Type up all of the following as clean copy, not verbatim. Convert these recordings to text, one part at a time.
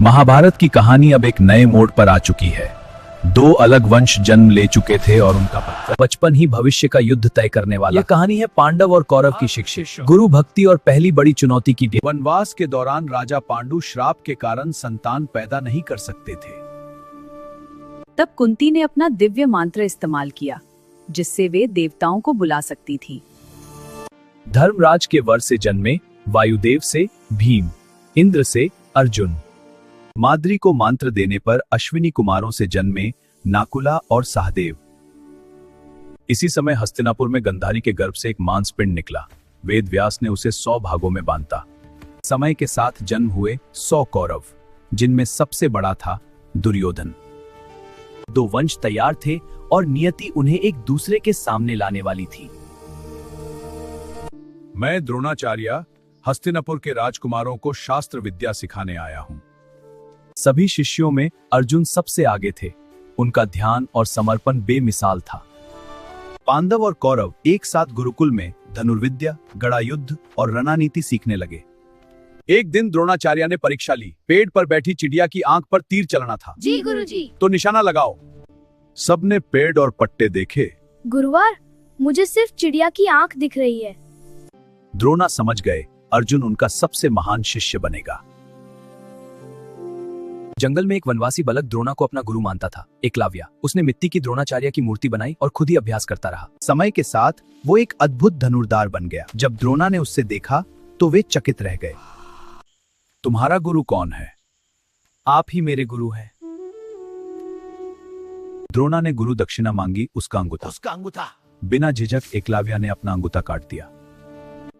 महाभारत की कहानी अब एक नए मोड़ पर आ चुकी है। दो अलग वंश जन्म ले चुके थे और उनका बचपन ही भविष्य का युद्ध तय करने वाला। यह कहानी है पांडव और कौरव की शिक्षा, गुरु भक्ति और पहली बड़ी चुनौती की। वनवास के दौरान राजा पांडु श्राप के कारण संतान पैदा नहीं कर सकते थे। तब कुंती ने अपना दिव्य मंत्र इस्तेमाल किया, जिससे वे देवताओं को बुला सकती थी। धर्मराज के वर से जन्मे वायुदेव से भीम, इंद्र से अर्जुन, माद्री को मंत्र देने पर अश्विनी कुमारों से जन्मे नाकुला और सहदेव। इसी समय हस्तिनापुर में गंधारी के गर्भ से एक मांसपिंड निकला। वेद व्यास ने उसे 100 भागों में बांटा। समय के साथ जन्म हुए 100 कौरव, जिनमें सबसे बड़ा था दुर्योधन। 2 वंश तैयार थे और नियति उन्हें एक दूसरे के सामने लाने वाली थी। मैं द्रोणाचार्य हस्तिनापुर के राजकुमारों को शास्त्र विद्या सिखाने आया हूं। सभी शिष्यों में अर्जुन सबसे आगे थे। उनका ध्यान और समर्पण बेमिसाल था। पांडव और कौरव एक साथ गुरुकुल में धनुर्विद्या, गदायुद्ध और रणनीति सीखने लगे। एक दिन द्रोणाचार्य ने परीक्षा ली। पेड़ पर बैठी चिड़िया की आंख पर तीर चलना था। जी गुरुजी। तो निशाना लगाओ। सबने पेड़ और पट्टे देखे। गुरुवार, मुझे सिर्फ चिड़िया की आंख दिख रही है। द्रोणा समझ गए, अर्जुन उनका सबसे महान शिष्य बनेगा। जंगल में एक वनवासी बालक द्रोणा को अपना गुरु मानता था, एकलव्य। उसने मिट्टी की द्रोणाचार्य की मूर्ति बनाई और खुद ही अभ्यास करता रहा। समय के साथ वो एक अद्भुत धनुर्धार बन गया। जब द्रोणा ने उससे देखा तो वे चकित रह गए। तुम्हारा गुरु कौन है? आप ही मेरे गुरु हैं। द्रोणा ने गुरु दक्षिणा मांगी, उसका अंगूठा। बिना झिझक एकलव्य ने अपना अंगूठा काट दिया।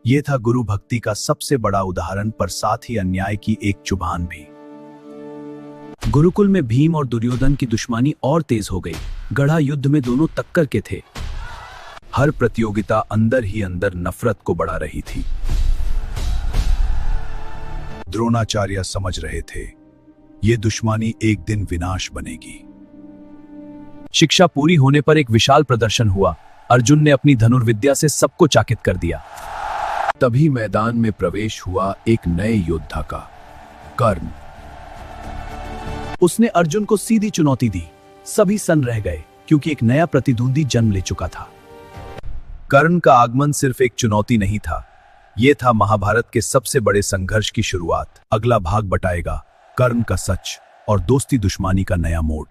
यह था गुरु भक्ति का सबसे बड़ा उदाहरण, पर साथ ही अन्याय की एक चुभान भी। गुरुकुल में भीम और दुर्योधन की दुश्मनी और तेज हो गई। गड़ा युद्ध में दोनों टक्कर के थे। हर प्रतियोगिता अंदर ही अंदर नफरत को बढ़ा रही थी। द्रोणाचार्य समझ रहे थे, ये दुश्मनी एक दिन विनाश बनेगी। शिक्षा पूरी होने पर एक विशाल प्रदर्शन हुआ। अर्जुन ने अपनी धनुर्विद्या से सबको चकित कर दिया। तभी मैदान में प्रवेश हुआ एक नए योद्धा का, कर्ण। उसने अर्जुन को सीधी चुनौती दी। सभी सन्न रह गए, क्योंकि एक नया प्रतिद्वंदी जन्म ले चुका था। कर्ण का आगमन सिर्फ एक चुनौती नहीं था, यह था महाभारत के सबसे बड़े संघर्ष की शुरुआत। अगला भाग बताएगा कर्ण का सच और दोस्ती दुश्मनी का नया मोड़।